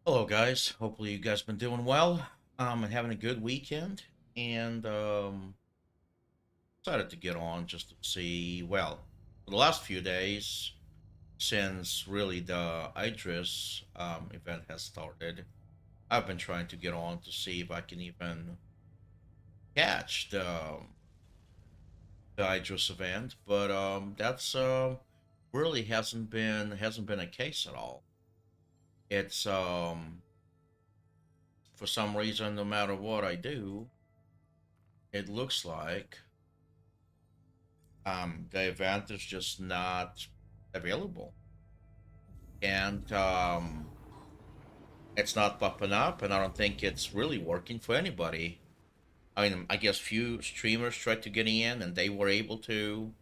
Hello, guys. Hopefully, you guys been doing well. And having a good weekend. And decided to get on just to see. Well, for the last few days, since really the Idris event has started, I've been trying to get on to see if I can even catch the Idris event. But that's really hasn't been a case at all. It's for some reason, no matter what I do, it looks like the event is just not available, and it's not popping up, and I don't think it's really working for anybody. I mean, I guess few streamers tried to get in, and they were able to.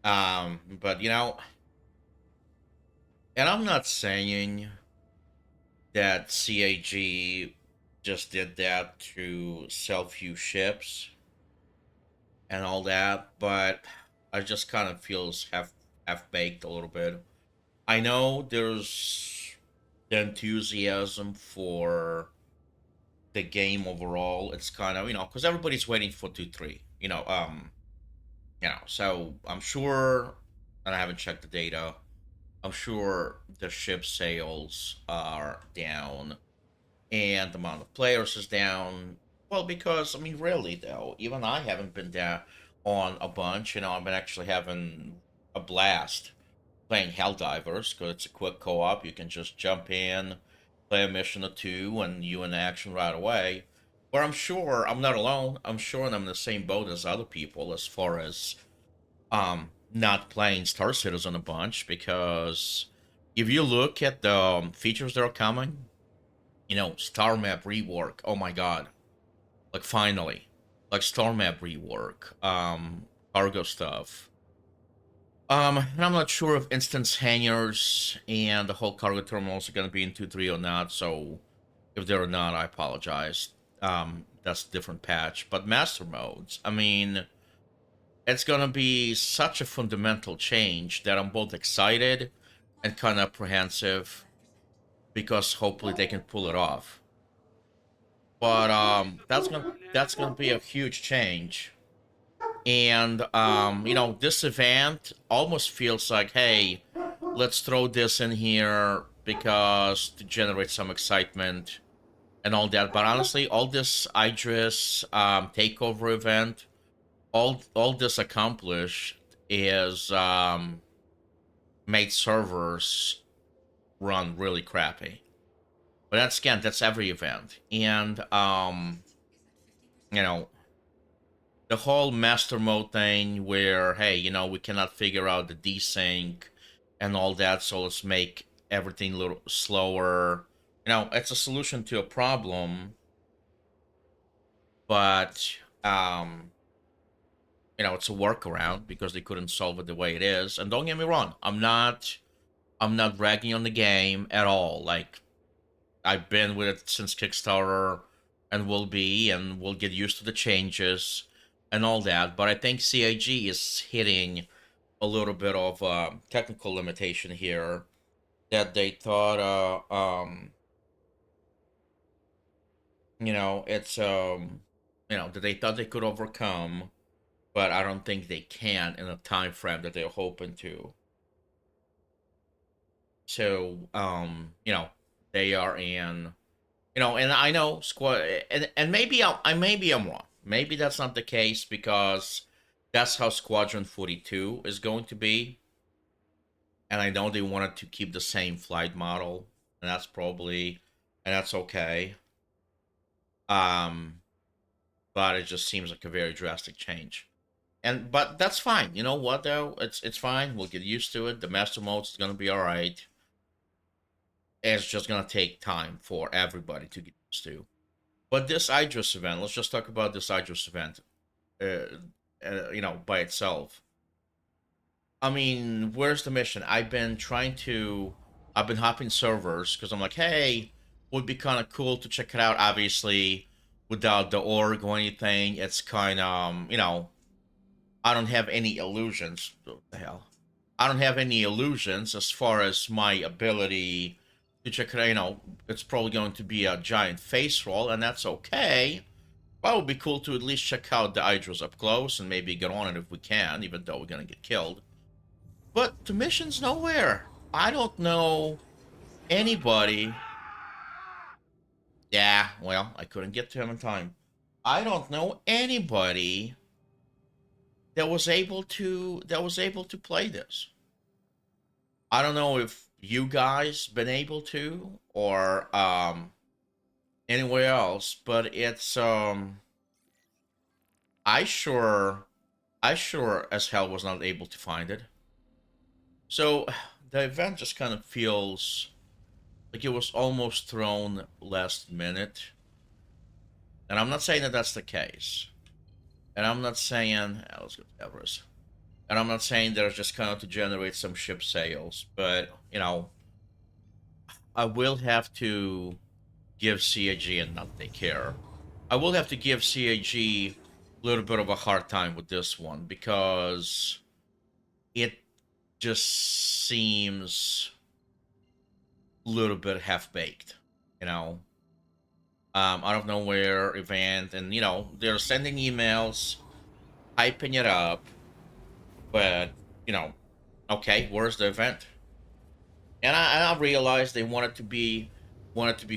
But and I'm not saying that CAG just did that to sell few ships and all that, but I just kind of feels half baked a little bit. I know there's the enthusiasm for the game overall. It's kind of because everybody's waiting for 2-3. So I'm sure, and I haven't checked the data. I'm sure the ship sales are down and the amount of players is down. Well, because I mean, really though, even I haven't been down on a bunch. I've been actually having a blast playing Helldivers because it's a quick co-op. You can just jump in, play a mission or two, and you in action right away. But I'm sure I'm not alone. I'm sure I'm in the same boat as other people as far as not playing Star Citizen a bunch because if you look at the features that are coming, Star Map rework. Oh my god! Like finally, like Star Map rework, cargo stuff. And I'm not sure if instance hangars and the whole cargo terminals are going to be in 2.3 or not. So if they're not, I apologize. That's a different patch. But master modes, I mean, it's going to be such a fundamental change that I'm both excited and kind of apprehensive because hopefully they can pull it off. But that's gonna be a huge change. And this event almost feels like, hey, let's throw this in here because to generate some excitement and all that. But honestly, all this Idris takeover event, all this accomplished is made servers run really crappy. But that's every event. And you know, the whole master mode thing where hey we cannot figure out the desync and all that, so let's make everything a little slower. It's a solution to a problem, but it's a workaround because they couldn't solve it the way it is. And don't get me wrong, I'm not ragging on the game at all. Like, I've been with it since Kickstarter and will be, and we'll get used to the changes and all that. But I think CIG is hitting a little bit of a technical limitation here that they thought, it's, that they thought they could overcome, but I don't think they can in a time frame that they're hoping to. So, they are in and I know squad, and maybe I'm wrong. Maybe that's not the case because that's how Squadron 42 is going to be, and I know they wanted to keep the same flight model, and that's okay. Um, but it just seems like a very drastic change, but that's fine. You know what though? It's fine. We'll get used to it. The master mode's gonna be all right. It's just gonna take time for everybody to get used to. But this Idris event, let's just talk about this Idris event, by itself. I mean, where's the mission? I've been hopping servers because I'm like, hey, would be kind of cool to check it out. Obviously, without the org or anything, it's kind of, I don't have any illusions. What the hell? I don't have any illusions as far as my ability to check it out. You know, it's probably going to be a giant face roll, and that's okay. But it would be cool to at least check out the Idris up close and maybe get on it if we can, even though we're gonna get killed. But the mission's nowhere. I don't know anybody. Yeah, well, I couldn't get to him in time. I don't know anybody that was able to play this. I don't know if you guys been able to or anywhere else, but it's I sure I sure as hell was not able to find it. So the event just kind of feels like it was almost thrown last minute. And I'm not saying that that's the case. And I'm not saying, let's go to Everest. And I'm not saying there's just kind of to generate some ship sales, but you know, I will have to give CAG and not they care. I will have to give CAG a little bit of a hard time with this one because it just seems a little bit half baked, you know. Out of nowhere event, and you know they're sending emails, hyping it up, but you know, okay, where's the event? And I realized they wanted to be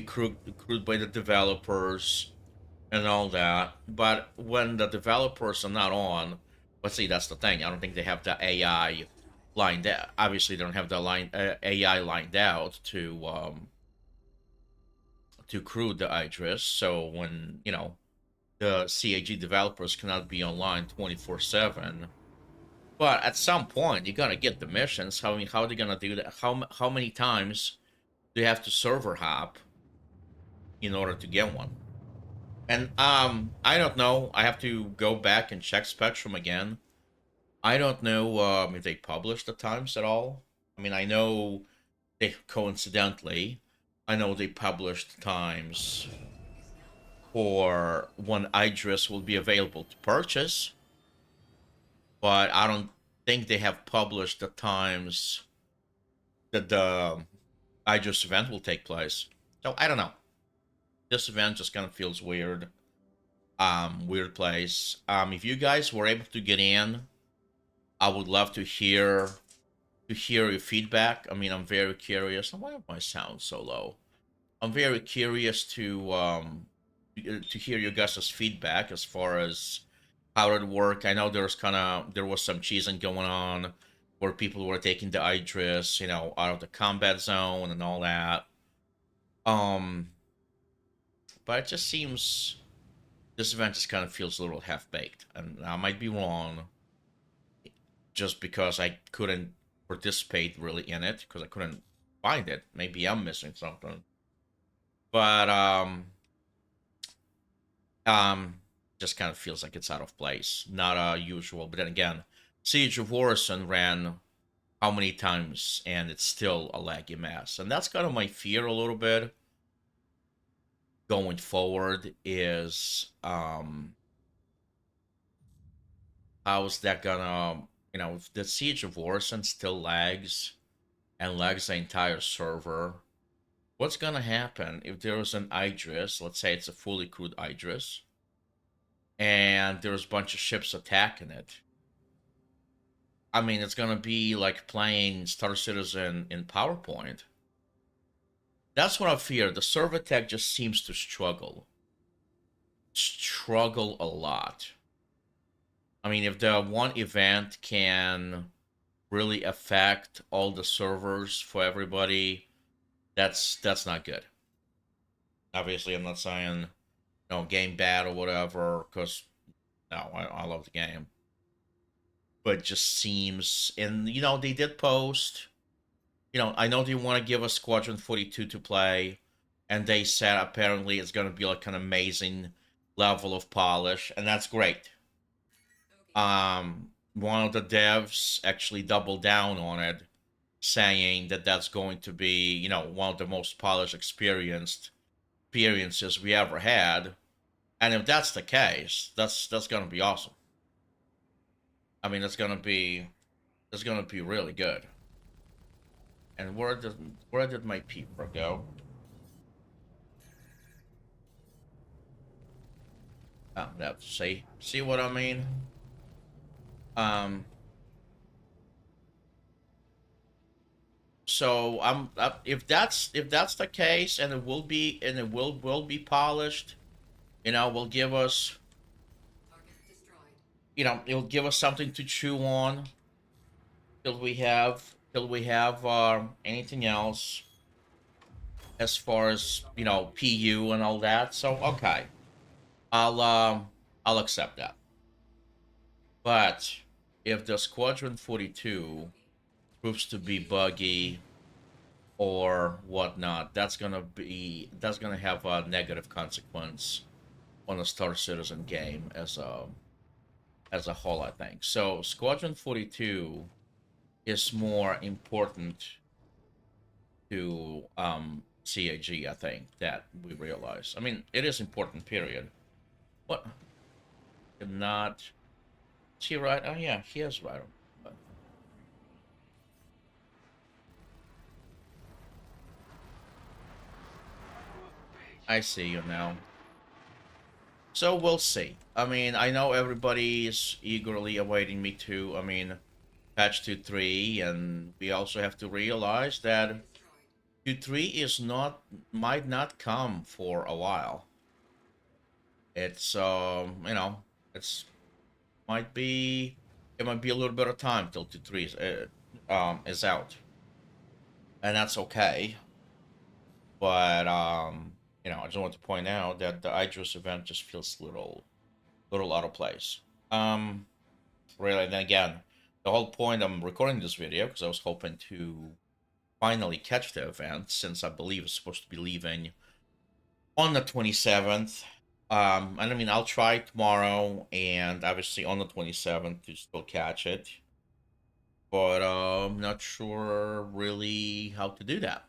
crewed by the developers and all that, but when the developers are not on, let's see, that's the thing. I don't think they have the AI lined out. Obviously, they don't have the AI lined out to crew the Idris. So when you know the CAG developers cannot be online 24/7. But at some point, you're gonna get the missions. How are they gonna do that? How many times do you have to server hop in order to get one? And I don't know. I have to go back and check Spectrum again. I don't know if they publish the times at all. I mean, I know they coincidentally, I know they published times for when Idris will be available to purchase, but I don't think they have published the times that the Idris event will take place. So I don't know. This event just kind of feels weird. Weird place. If you guys were able to get in, I would love to hear your feedback. I mean, I'm very curious. Why am I sound so low? I'm very curious to hear your guys' feedback as far as how it worked. I know there was some cheesing going on where people were taking the Idris, you know, out of the combat zone and all that. Um, but it just seems this event just kind of feels a little half baked, and I might be wrong, just because I couldn't participate really in it because I couldn't find it. Maybe I'm missing something, but um, just kind of feels like it's out of place, not usual. But then again, Siege of Orison ran how many times, and it's still a laggy mess, and that's kind of my fear a little bit going forward. Is how's that gonna, you know, if the Siege of Orison still lags and lags the entire server, what's gonna happen if there's an Idris? Let's say it's a fully crewed Idris, and there's a bunch of ships attacking it. I mean, it's gonna be like playing Star Citizen in PowerPoint. That's what I fear. The server tech just seems to struggle a lot. I mean, if the one event can really affect all the servers for everybody, that's not good. Obviously, I'm not saying no game bad or whatever, because no, I love the game, but it just seems, and you know they did post. You know, I know they want to give us Squadron 42 to play, and they said apparently it's going to be like an amazing level of polish, and that's great. One of the devs actually doubled down on it, saying that that's going to be, you know, one of the most polished experiences we ever had. And if that's the case, that's gonna be awesome. I mean, it's gonna be really good. And where did my peeper go? Oh, that's see what I mean? Um. So if that's the case, and it will be polished, will give us, it'll give us something to chew on till we have anything else as far as PU and all that. So okay, I'll um I'll accept that. But if the Squadron 42 proves to be buggy or whatnot, that's gonna have a negative consequence on a Star Citizen game as a whole, I think. So Squadron 42 is more important to CAG, I think, that we realize. I mean, it is important, period. What? Not. Is he right? Oh, yeah, he is right. I see you now. So we'll see. I mean, I know everybody is eagerly awaiting me to, patch 2.3, and we also have to realize that 2.3 might not come for a while. It's it's might be it might be a little bit of time till 2.3 is out, and that's okay. But I just want to point out that the Idris event just feels little out of place. Um, really, and then again, the whole point I'm recording this video because I was hoping to finally catch the event since I believe it's supposed to be leaving on the 27th. And I mean, I'll try tomorrow and obviously on the 27th to still catch it. But I'm not sure really how to do that.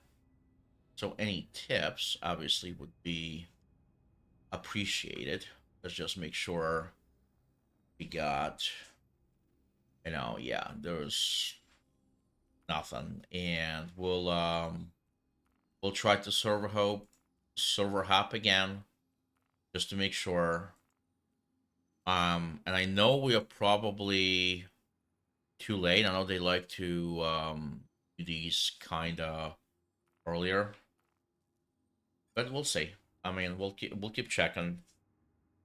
So any tips obviously would be appreciated. Let's just make sure we got, yeah, there's nothing. And we'll try to server hop again just to make sure. And I know we are probably too late. I know they like to do these kind of earlier, but we'll see. I mean, we'll keep checking,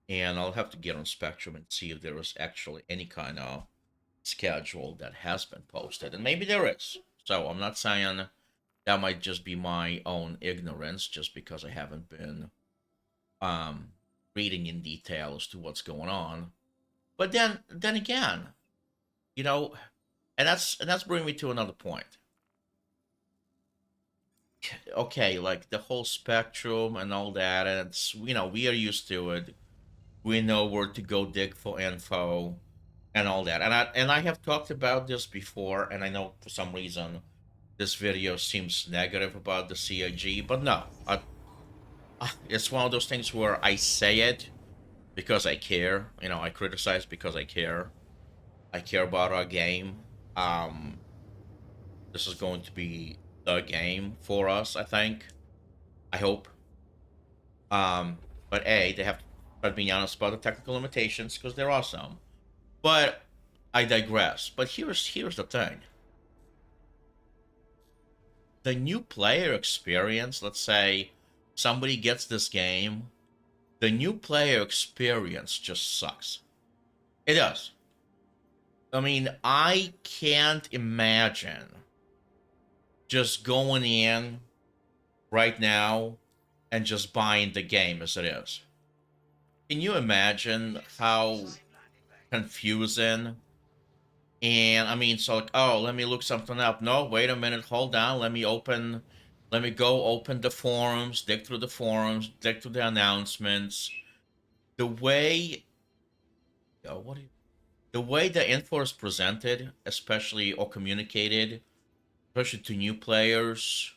and I'll have to get on Spectrum and see if there is actually any kind of schedule that has been posted, and maybe there is. So I'm not saying that might just be my own ignorance, just because I haven't been um reading in detail as to what's going on. But then again, you know, and that's bringing me to another point. Okay, like the whole spectrum and all that, and it's we are used to it. We know where to go dig for info and all that. And I have talked about this before, and I know for some reason this video seems negative about the CIG, but no, it's one of those things where I say it because I care. I criticize because I care. I care about our game. Um, this is going to be the game for us, I think. I hope. Um, but they have to start being honest about the technical limitations because there are some. But I digress. But here's the thing: the new player experience. Let's say somebody gets this game, the new player experience just sucks. It does. I mean, I can't imagine just going in right now and just buying the game as it is. Can you imagine how confusing? And I mean, so like, oh, let me look something up. No, wait a minute, hold on. Let me go open the forums, dig through the forums, dig through the announcements. The way, what do you, the way the info is presented, especially or communicated, especially to new players,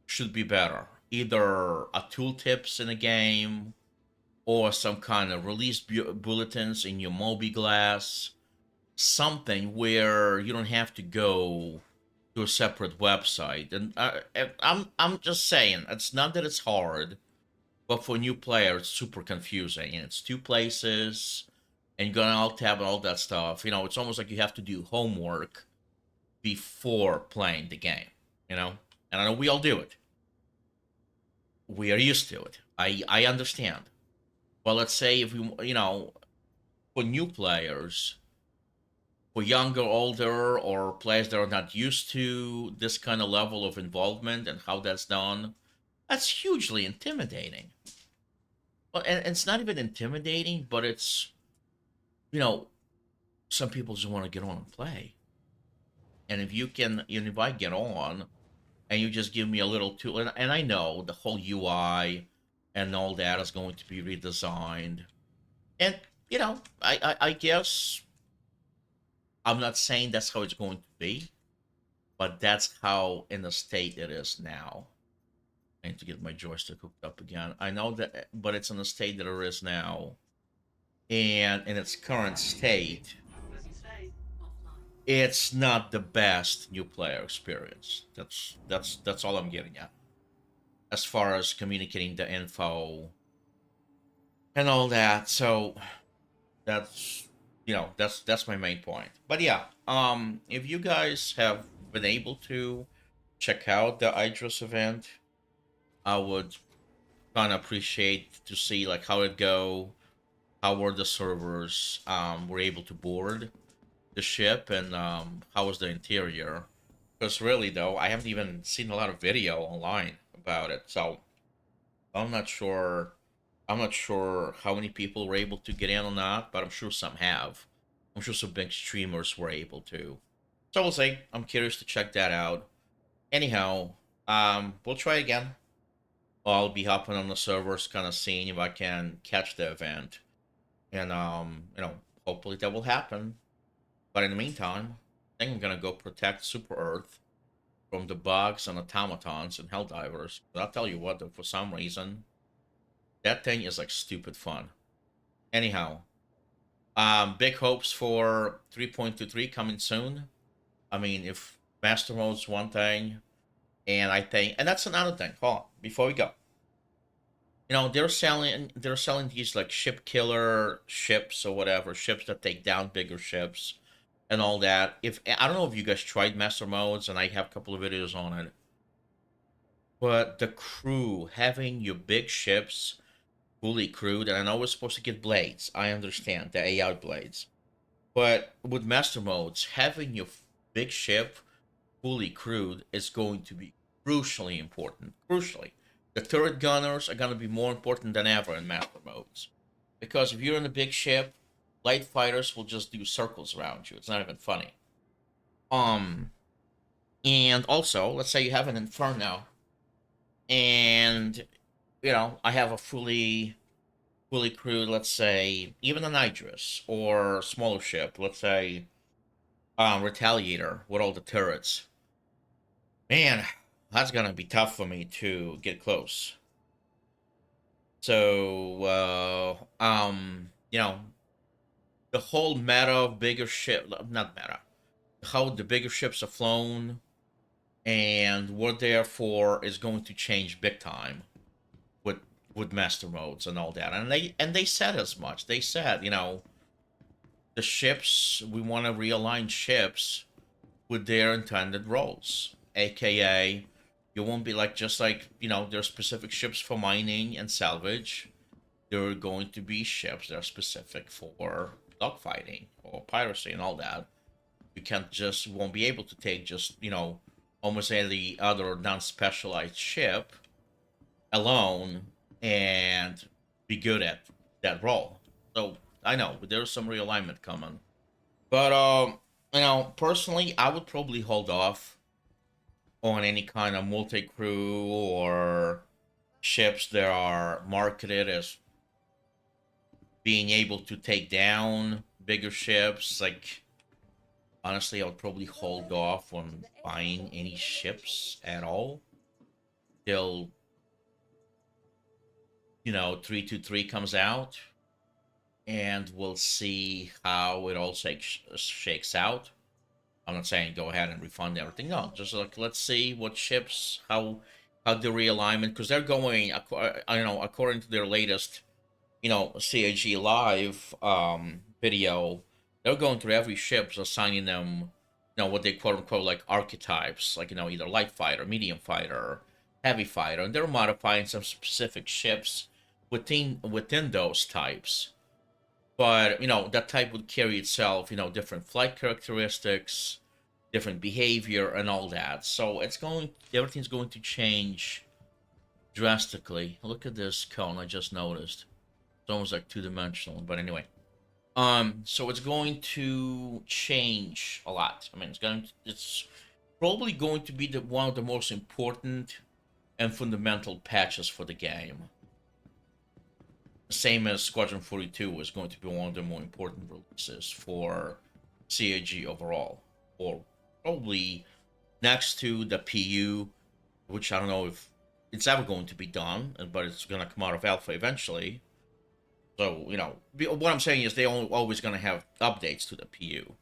should be better. Either a tooltips in a game or some kind of release bulletins in your Moby Glass, something where you don't have to go to a separate website. And I'm just saying, it's not that it's hard, but for new players, it's super confusing, and it's two places, and you're gonna alt tab and all that stuff. It's almost like you have to do homework before playing the game. You know, and I know we all do it. We are used to it. I understand. Well, let's say if for new players, for younger, older, or players that are not used to this kind of level of involvement and how that's done, that's hugely intimidating. Well, and it's not even intimidating, but it's, you know, some people just want to get on and play. And if I get on and you just give me a little tool, and I know the whole UI and all that is going to be redesigned. And, I guess I'm not saying that's how it's going to be, but that's how in the state it is now. I need to get my joystick hooked up again. I know that, but it's in the state that it is now, and in its current state, it's not the best new player experience. That's all I'm getting at. As far as communicating the info and all that, so that's my main point. But yeah, if you guys have been able to check out the Idris event, I would kind of appreciate to see like how it go, how were the servers were able to board the ship, and how was the interior. Because really though, I haven't even seen a lot of video online about it, so I'm not sure. I'm not sure how many people were able to get in or not, but I'm sure some have. I'm sure some big streamers were able to. So we'll see. I'm curious to check that out. Anyhow, we'll try again. I'll be hopping on the servers, kind of seeing if I can catch the event, and hopefully that will happen. But in the meantime, I think I'm gonna go protect Super Earth from the bugs and automatons and helldivers. But I'll tell you what, though, for some reason, that thing is like stupid fun. Anyhow, big hopes for 3.23 coming soon. I mean, if Master Mode's one thing, and that's another thing. Hold on, before we go, they're selling these like ship killer ships or whatever, ships that take down bigger ships and all that. If I don't know if you guys tried Master Modes, and I have a couple of videos on it, but the crew having your big ships fully crewed, and I know we're supposed to get blades. I understand the AI blades, but with Master Modes, having your big ship fully crewed is going to be crucially important. Crucially, the turret gunners are going to be more important than ever in Master Modes, because if you're in a big ship, light fighters will just do circles around you. It's not even funny. Um, and also, let's say you have an Inferno, and I have a fully crewed, let's say, even an Idris or smaller ship, let's say, Retaliator with all the turrets. Man, that's gonna be tough for me to get close. So, the whole meta of bigger ship, not meta, how the bigger ships are flown and what they're for is going to change big time with master modes and all that. And they said as much. They said, the ships, we want to realign ships with their intended roles, aka you won't be like, just like, there's specific ships for mining and salvage. There are going to be ships that are specific for dogfighting or piracy and all that. You won't be able to take just, almost any other non-specialized ship alone and be good at that role. So I know there's some realignment coming, but personally, I would probably hold off on any kind of multi-crew or ships that are marketed as being able to take down bigger ships. Like, honestly, I would probably hold off on buying any ships at all till 323 comes out, and we'll see how it all shakes out. I'm not saying go ahead and refund everything. No, just like let's see what ships, how the realignment, because they're going, I know, according to their latest, CAG live video, they're going through every ship, assigning them, what they quote unquote like archetypes, like either light fighter, medium fighter, heavy fighter, and they're modifying some specific ships within those types. But that type would carry itself, different flight characteristics, different behavior, and all that. So everything's going to change drastically. Look at this cone I just noticed. It's almost like two-dimensional, but anyway. So it's going to change a lot. I mean, it's probably going to be one of the most important and fundamental patches for the game. Same as Squadron 42 is going to be one of the more important releases for CAG overall, or probably next to the PU, which I don't know if it's ever going to be done, but it's going to come out of alpha eventually. So, what I'm saying is they always going to have updates to the PU.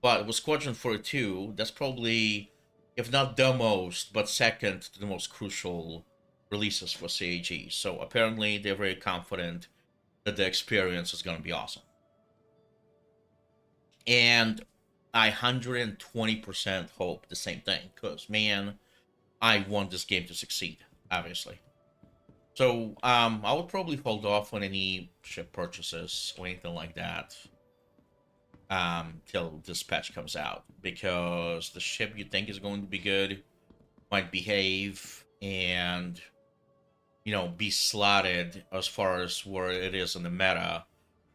But with Squadron 42, that's probably, if not the most, but second to the most crucial releases for CAG. So apparently they're very confident that the experience is going to be awesome. And I 120% hope the same thing, because, man, I want this game to succeed, obviously. So I would probably hold off on any ship purchases or anything like that till this patch comes out, because the ship you think is going to be good might behave and be slotted as far as where it is in the meta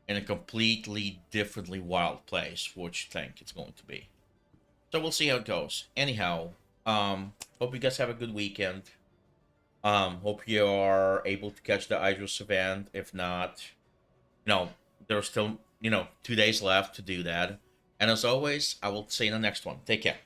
in a completely differently wild place, which you think it's going to be. So we'll see how it goes. Anyhow, hope you guys have a good weekend. Hope you are able to catch the Idris event. If not, there's still 2 days left to do that. And as always, I will see you in the next one. Take care.